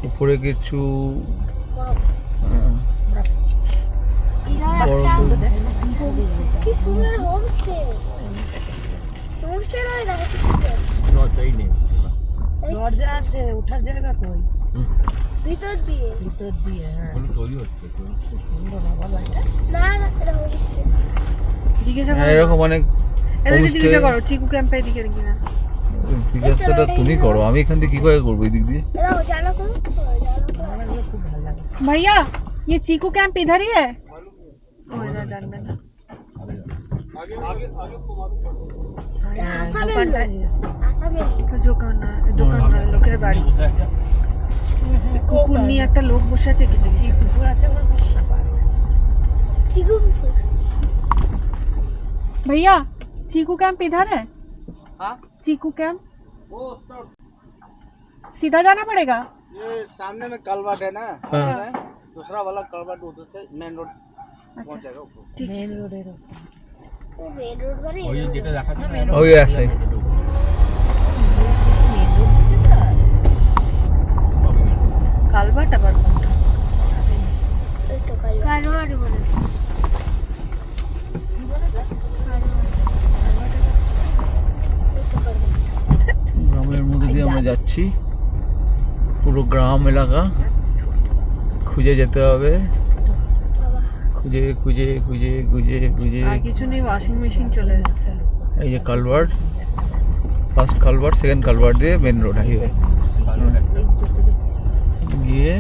উপরে কিছু কি সুন্দর হোমস্টে। হোমস্টে নয়, দেখো দরজাই নেই। দরজা আছে, ওঠার জায়গা কই? ভিতর দিয়ে। ভিতর দিয়ে, হ্যাঁ। এখন তৈরি হচ্ছে তো। কি সুন্দর বাবা বাড়িটা। না না, এটা হোমস্টে। জিজ্ঞাসা করো এরকম অনেক এদিকে homestay- জিজ্ঞাসা করো চিকু ক্যাম্পে এদিকে কিনা। জিজ্ঞাসাটা তুমি করো, আমি এখান থেকে কিভাবে করবো এই দিক দিয়ে? দেখো জানো তো, আমার এগুলো খুব ভালো লাগে। भैया ये चीकू कैंप इधर ही है। ओ इधर जानবে না। হ্যাঁ, আসামের দোকানটা লোক। আসামের লোক। দোকান নয় লোকের বাড়ি। কুকুর নিয়ে একটা লোক বসে আছে কি জিজ্ঞেস করো। পুকুর আছে ওর না পারবে। চিকু পুকুর। भैया चीकू कैंप इधर है। हाँ? चीकू कैंप वो उसका सीधा जाना पड़ेगा। ये सामने में कलवट है ना, हाँ। में दूसरा वाला कलवट उधर से मेन रोड पहुंच जाएगा ऊपर। ठीक है। মেন রোডের ও মেন রোড মানে ওই যে যেটা দেখাচ্ছে না, ওই আছে কালভার্ট আবার কোনটা? এই তো কালবাড়ি বলে। এই তো কালবাড়ি। গ্রামের মধ্যে দিয়ে আমরা যাচ্ছি, পুরো গ্রাম এলাকা খুঁজে যেতে হবে, খুঁজে খুঁজে খুঁজে খুঁজে খুঁজে। আর কিছু নেই, ওয়াশিং মেশিন চলে এসেছে। এই যে culvert, first culvert, second culvert দিয়ে মেন রোড হাইওয়ে গিয়ে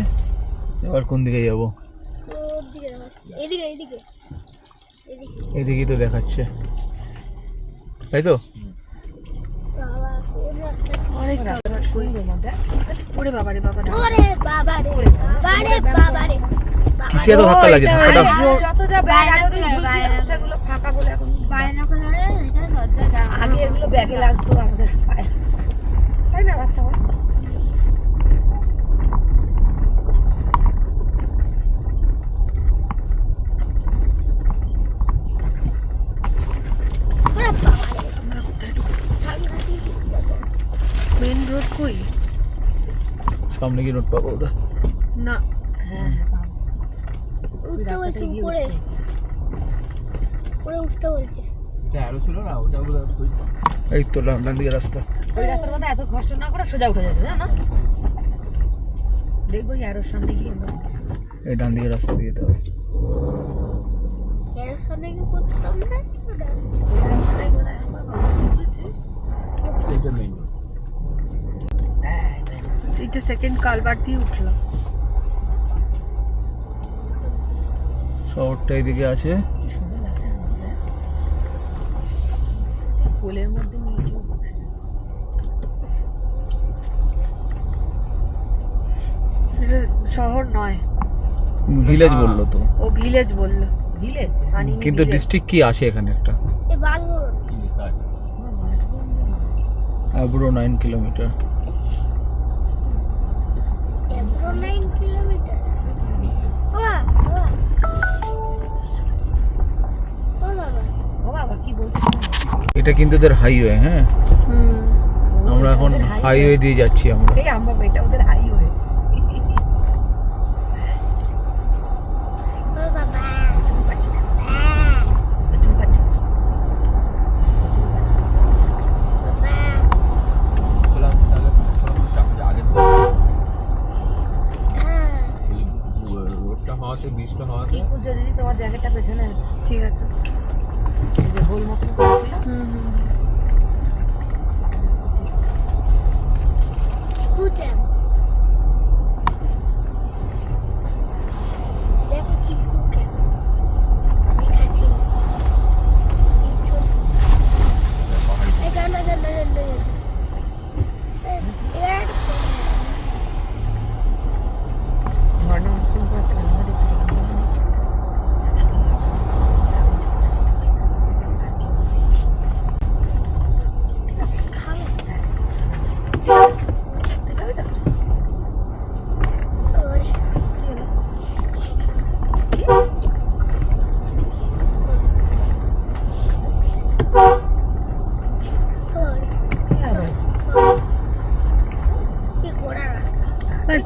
এবার কোন দিকে যাবো? ওর দিকে দেখাচ্ছে। এদিকে এদিকে এদিকে। এদিকেই তো দেখাচ্ছে, তাই তো? বাবা কোন রাস্তা? অনেক কালভার্ট কই। ওরে বাবা রে বাবা রে। ওরে বাবা রে বাবারে বাবারে। কিসে এত ধাক্কা লাগছে? ধাক্কাটা যত যা ব্যাগ এতদিন ঝুলছিল সেগুলো ফাঁকা বলে এখন বাইরে করে এটা লজ্জা দাও। আগে এগুলো ব্যাগে লাগতো আমাদের পায়ে, তাই না বাচ্চা বল? ওরে বাবারে। সাংঘাতিক জায়গা। মেন রোড কই? সামনে কি রোড পাবো ওটা? না হ্যাঁ হ্যাঁ বাবা। উঠতে বলছে উপরে। উপরে উঠতে বলছে। এটা আরো ছিল না, ওটা বোধহয় ওই এই তো ডান দিকে রাস্তা। ওই রাস্তার মধ্যে এত কষ্ট না করে সোজা উঠে যাবে, জানো? দেখবো আরোর সামনে গিয়ে আমরা এই ডান দিকে রাস্তা দিয়ে যেতে হবে। এর সামনে কি করতাম না? ওই রাস্তাটাই বোধহয় আমরা ভাবছি, বুঝছিস? এটা মেইন রোড। এইটা সেকেন্ড কালভার্ট দিয়ে উঠলাম। শহরটা এইদিকে আছে। কি সুন্দর লাগছে আমাদের। সেই কোলের মধ্যে নিয়ে গিয়ে বসে আছে। এটা শহর নয়, ভিলেজ বললো তো, ও ভিলেজ বললো। ভিলেজ আনিনি কিন্তু ডিস্ট্রিক্ট কি আছে এখানে একটা? এ বাজবো। কি লেখা আছে? অ্যাব্রো 9 কিলোমিটার। এব্রো 9 কিলোমিটার। বাবা বাবা। ও বাবা। ও বাবা কি বলছিস? এটা কিন্তু ওদের হাইওয়ে, হ্যাঁ আমরা এখন হাইওয়ে দিয়ে যাচ্ছি আমরা। এই আমরা এটা ওদের হাইওয়ে। ও বাবা। বাবা। চলে আসছে তাহলে চাপে আগে হ্যাঁ। ওই রোডটা হওয়াতে, ব্রিজটা হওয়াতে কি করছো দিদি, তোমার জ্যাকেটটা পেছনে আছে। ঠিক আছে। এই যে গোল মতন করেছিল। স্কুটার। দেখো চিকু ক্যাম্প। দেখাচ্ছি। এই গান গান গান গান। ঝর্ণা মতন করে একটা রান্না দেখতে পেলাম।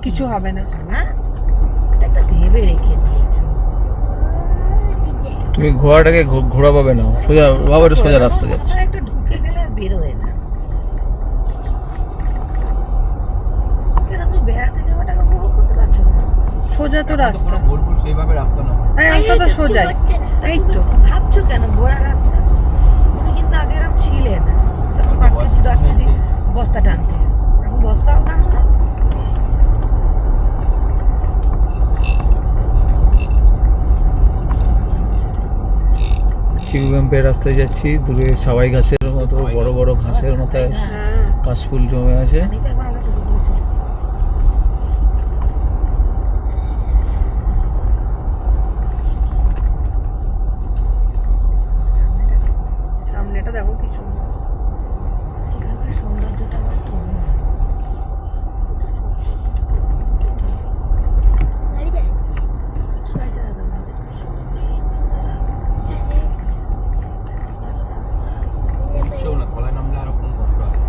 কিছু হবে না। না এটা একটা ভেবে রেখে দিয়েছে। তুমি ঘোড়াটাকে ঘোরা পাবে না, সোজা বাবা একটু সোজা রাস্তা যাচ্ছে। কোথাও একটা ঢুকে গেলে আর বেরোয় না। তুমি বেড়াতে যাওয়াটাকে উপভোগ করতে পারছো না? সোজা তো রাস্তা, গোল গোল সেইভাবে রাস্তা না। আরে রাস্তা তো সোজাই। হচ্ছে না। এই তো ভাবছো কেন ঘোড়া রাস্তা? তুমি কিন্তু আগে এরকম ছিলে না, তখন 5 কেজি 10 কেজি বস্তা টানতে, এখন বস্তাও টানো না। চিকু ক্যাম্পের রাস্তায় যাচ্ছি, দূরে সবাই ঘাসের মতো বড় বড় ঘাসের মাথায় হ্যাঁ কাশফুল জমে আছে। এই তো একবার আমরা ঢুকে দিয়েছিলাম। সামনেটা দেখো কি সুন্দর। এখানকার সৌন্দর্যটা আমার তো গাড়ি যাচ্ছে। সেও না তলায় নামলে আরো কোন কষ্ট হবে।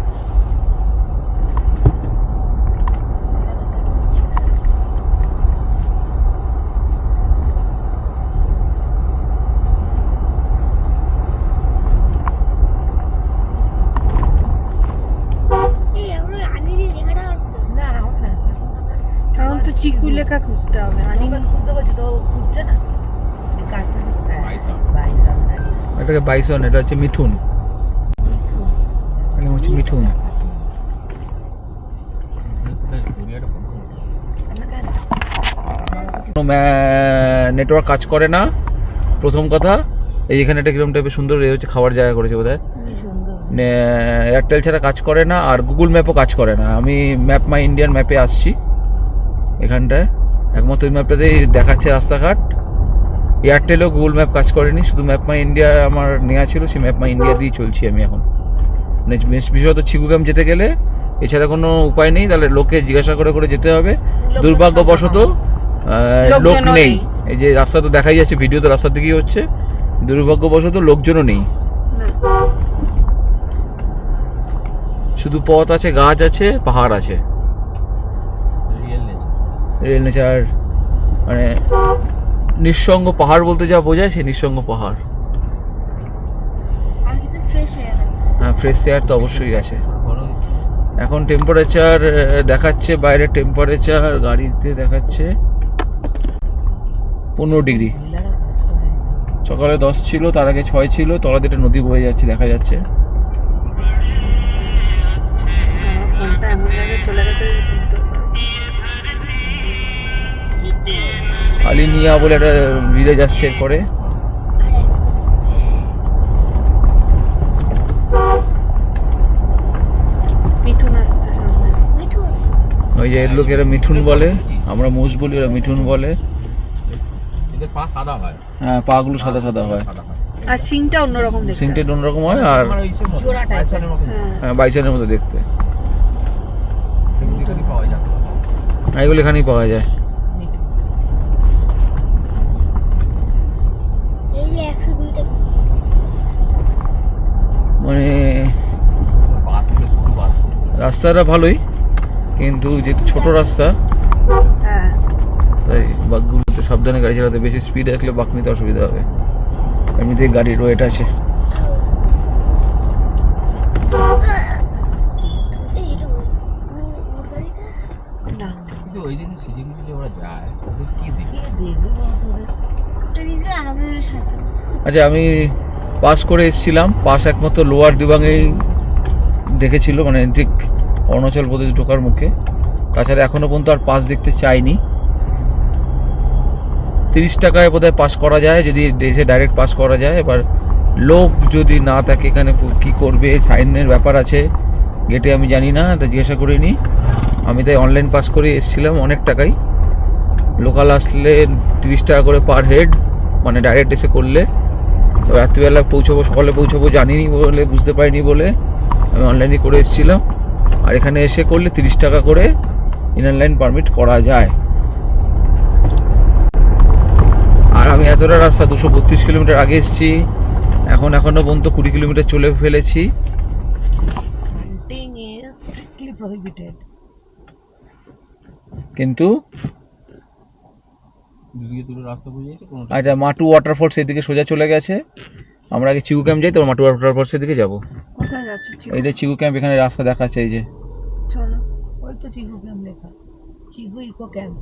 এই আমরা আনিনি লেখাটা না এখন না, এখন আমরা এখন তো চিকু লেখা খুঁজতে হবে। মোবাইল খুলতে বলছি তো খুঁজছে না, যে কাজটা বাইসন এটাকে বাইসন, এটা হচ্ছে মিঠুন, এটা হচ্ছে মিঠুন। গড়িয়াটা বন্ধ করে দাও। নেটওয়ার্ক কাজ করে না প্রথম কথা। এই এখানে একটা কিরকম টাইপের সুন্দর এ হচ্ছে খাবার জায়গা করেছে বোধহয়। সুন্দর। এয়ারটেল ছাড়া কাজ করে না, আর গুগল ম্যাপও কাজ করে না। আমি ম্যাপ মাই ইন্ডিয়ান ম্যাপে আসছি, এখানটায় একমাত্র ওই ম্যাপটাতেই দেখাচ্ছে রাস্তাঘাট। এয়ারটেলও গুগল ম্যাপ কাজ করেনি, শুধু ম্যাপ মাই ইন্ডিয়া আমার নেওয়া ছিল, সেই ম্যাপ মাই ইন্ডিয়া দিয়েই চলছি আমি এখন। বিশেষত চিকু ক্যাম্প যেতে গেলে এছাড়া কোনো উপায় নেই, তাহলে লোককে জিজ্ঞাসা করে করে যেতে হবে। দুর্ভাগ্যবশত লোক লোকজনও নেই। নেই। এই যে রাস্তা তো দেখাই যাচ্ছে, ভিডিও তো রাস্তার দিকেই হচ্ছে। দুর্ভাগ্যবশত লোকজনও নেই, না শুধু পথ আছে, গাছ আছে, পাহাড় আছে, রিয়েল নেচার। রেল নেচার, মানে নিঃসঙ্গ পাহাড় বলতে যা বোঝায় সেই নিঃসঙ্গ পাহাড়। আর কিছু ফ্রেশ হয়ে গেছে। হ্যাঁ, ফ্রেশ এয়ার তো অবশ্যই আছে। বড় দিচ্ছে। এখন টেম্পারেচার দেখাচ্ছে, বাইরের টেম্পারেচার গাড়িতে দেখাচ্ছে 15 ডিগ্রি। মহিলারা কাজ করে। সকালে 10 ছিল, তার আগে 6 ছিল। তলা দিয়ে একটা নদী বয়ে যাচ্ছে, দেখা যাচ্ছে। আমার ফোনটা এমন জায়গায় চলে গেছে যে তুলতে পারবো না। চিকু আলিনিয়া বলে একটা ভিলেজ আসছে এরপরে। মিঠুন আসছে সামনে। মিঠুন ওই যে এর লোকেরা মিঠুন বলে, আমরা মোষ বলি, ওরা মিঠুন বলে। এদের পা সাদা হয়। হ্যাঁ, পাগুলো সাদা সাদা হয়, সাদা হয়। আর সিংটা অন্যরকম দেখতে। সিনটেড অন্যরকম হয়, আর আমার ওই ইচ্ছের মতো, জোড়া type-এর। বাইসনের মতো। হ্যাঁ বাইসনের মতো দেখতে। এগুলি পাওয়া যায়। এগুলো এখানেই পাওয়া যায়। এই যে 102টা মানে বাসগুলো শুধু বাস। রাস্তাটা ভালোই, কিন্তু যেহেতু ছোট রাস্তা, হ্যাঁ তাই বাঘগুলোতে সাবধানে গাড়ি চালাতে, বেশি স্পিড রাখলে বাঘ নিতে অসুবিধা হবে। এমনিতেই গাড়ির ওয়েট আছে। এই এটা ওর গাড়িটা না কিন্তু ওই দিকে সিজিংগুলো যে ওরা যায়, ওদের কি দেখি? কে দেখবে বলতো ওদের? তো নিজের আরামের সাথে আচ্ছা, আমি পাস করে এসেছিলাম, পাস একমাত্র লোয়ার দিবাংয়েই দেখেছিল, মানে ঠিক অরুণাচল প্রদেশ ঢোকার মুখে। তাছাড়া এখনও পর্যন্ত আর পাস দেখতে চাইনি। 30 টাকায় বোধহয় পাস করা যায়, যদি এসে ডাইরেক্ট পাস করা যায়। এবার লোক যদি না থাকে এখানে কি করবে, সাইনের ব্যাপার আছে গেটে, আমি জানি না, তা জিজ্ঞাসা করিনি। আমি তাই অনলাইন পাস করে এসেছিলাম অনেক টাকাই। লোকাল আসলে 30 টাকা করে পার হেড, মানে ডাইরেক্ট এসে করলে। তো রাত্রিবেলা পৌঁছবো, সকালে পৌঁছবো জানিনি বলে, বুঝতে পারিনি বলে আমি অনলাইনে করে এসেছিলাম। আর এখানে এসে করলে 30 টাকা করে ইনার লাইন পারমিট করা যায়। আর আমি এতটা রাস্তা 232 কিলোমিটার আগে এসেছি, এখনও পর্যন্ত 20 কিলোমিটার চলে ফেলেছি। Hunting is strictly prohibited. কিন্তু দুদিকে দুটো রাস্তা বুঝে যাচ্ছে কোনো এটা মাটু ওয়াটারফলস এদিকে সোজা চলে গেছে। আমরা আগে চিকু ক্যাম্প যাই, তো মাটু ওয়াটারফলসের দিকে যাবো। কোথায় যাচ্ছে চিকু? এইটা চিকু ক্যাম্প, এখানে রাস্তা দেখাচ্ছে এই যে। চলো। ওই তো চিকু ক্যাম্প লেখা, চিকু ইকো ক্যাম্প।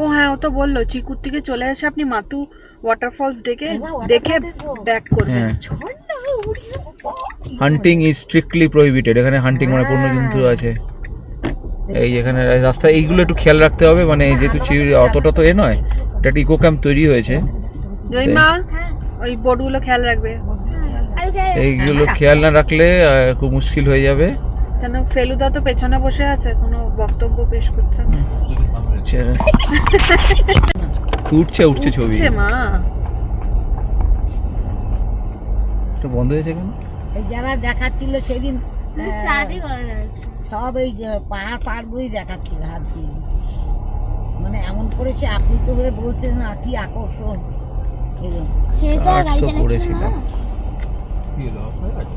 ও হ্যাঁ, ও তো বললো চিকুর থেকে চলে এসে আপনি মাতু ওয়াটারফলস দেখে ব্যাক করবেন। হ্যাঁ, হান্টিং ইজ স্ট্রিক্টলি প্রহিবিটেড। এখানে হান্টিং মানে পূর্ণ জন্তু আছে। এই এখানে রাস্তা এইগুলো একটু খেয়াল রাখতে হবে, মানে যেহেতু অতটা তো নয়, এটা একটা ইকো ক্যাম্প তৈরি হয়েছে। জয়মা ওই বোর্ডগুলো খেয়াল রাখবে, এইগুলো খেয়াল না রাখলে খুব মুশকিল হয়ে যাবে। কেন ফেলুদা তো পেছনে বসে আছে, কোনো বক্তব্য পেশ করছে না। উঠছে উঠছে ছবি। উঠছে মা। এটা বন্ধ হয়েছে কেন? এই যারা দেখাচ্ছিল সেদিন স্টার্টই করে না। সব এই পাহাড় পাহাড়গুলোই দেখাচ্ছিল হাত দিয়ে, মানে এমন করেছে আপ্লুত হয়ে বলছে না কি আকর্ষণ এরকম। সে তো আর গাড়ি তো চালাচ্ছিল করেছিল। না। কি হলো অফ হয়ে গেছে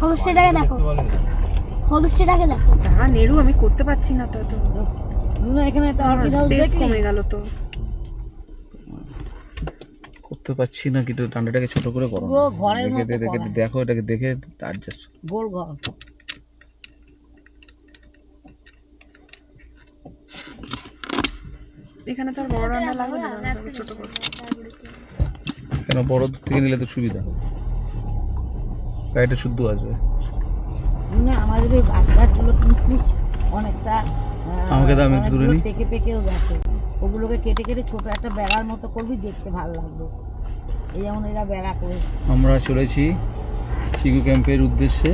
হোমস্টেটাকে দেখো, দেখতে ভালো হোমস্টেটাকে দেখো। দাঁড়া নেরু, আমি করতে পারছি না তো, তো লুনা এখানে একটা অর্কিড হাউস স্পেস দেখলি? কমে গেল তো। করতে পারছি না, কিন্তু ডান্ডাটাকে ছোট করে করো পুরো ঘরের মতো দেখে করা। দেখো, এটাকে দেখে অ্যাডজাস্ট। গোল ঘর। এখানে তো আর বড় রান্না লাগবে না, রান্নাটাকে ছোট করে। কেন বড় দূর থেকে নিলে তো সুবিধা হবে, গাড়িটা শুদ্ধ আসবে। লুনা আমাদের এই গাছ গাছগুলো কিন্তু অনেকটা আমাকে দাও, আমি একটু দূরে অনেকগুলো নিই। পেকে পেকেও গেছে, ওগুলোকে কেটে কেটে ছোট একটা বেড়ার মতো করবি, দেখতে ভালো লাগবে। এই যেমন এরা বেড়া করে। আমরা চলেছি চিকু ক্যাম্পের উদ্দেশ্যে।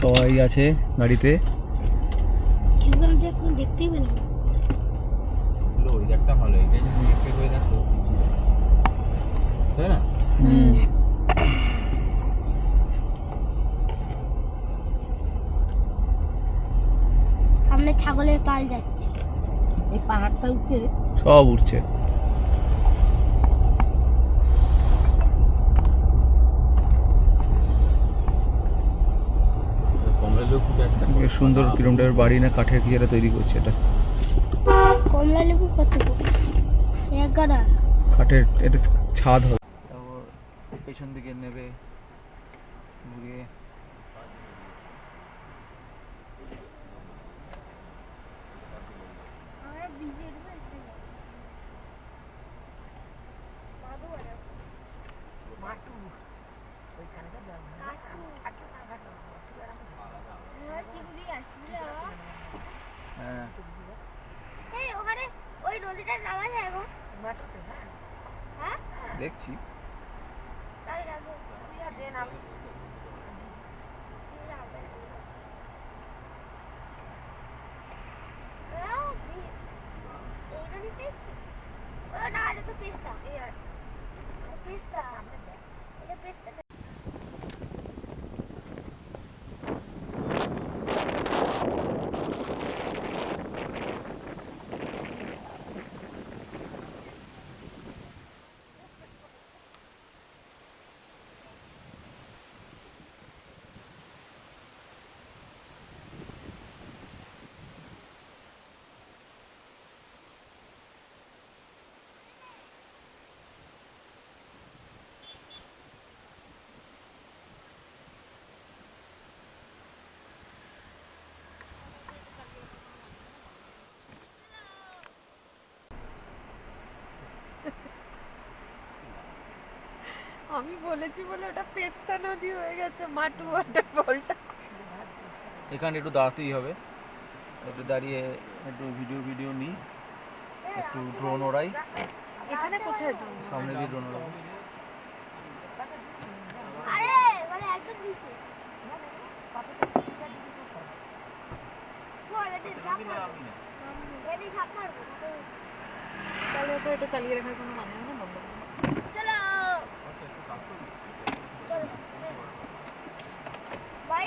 সবাই আছে গাড়িতে। চিকেনটা এখন দেখতেই পেলাম না। ছিল ওই একটা ভালো, এটা যদি একটু হয়ে থাকতো তাই না? সামনে ছাগলের পাল যাচ্ছে। এই পাহাড়টা উঠছে রে। সব উঠছে। কমলা লেবু খুব একটা বেশ সুন্দর কিরম টাইপের বাড়ি না কাঠের কি এটা তৈরি করছে, এটা কমলা লেবু কত এক গাদা? কাঠের, এটা ছাদ হবে। পেছন দিকে নেবে ঘুরিয়ে। আমরা ভিজে দেবো মাটু ওইখানটা যাবো না। আটু না ঘাটো হ্যাঁ, এই ওখানে ওই নদীটার নামা যায় গো। মাটুতে না। হ্যাঁ দেখছি। তাই যাবো। তুই আর যে নাম এই নদীতে ও না, এটা তো পেস্তা। পেস্তা এটা পেস্তা। আমি বলেছি বলে ওটা পেস্তা নদী হয়ে গেছে মাটু ওয়াটারফলটা। এখানে একটু দাঁড়াতেই হবে, একটু দাঁড়িয়ে একটু ভিডিও নিই, একটু ড্রোন ওড়াই। এখানে কোথায় তো সামনে দিয়ে ড্রোন ওড়াবো। আরে মানে একদম নিচে কই এটা ঝাঁপ মারবো, এদিকে ঝাঁপ মারবো। তাহলে ওটা এটা চালিয়ে রাখার কোনো মানে হয় না, বন্ধ করে দাও। চলো চলো ভাই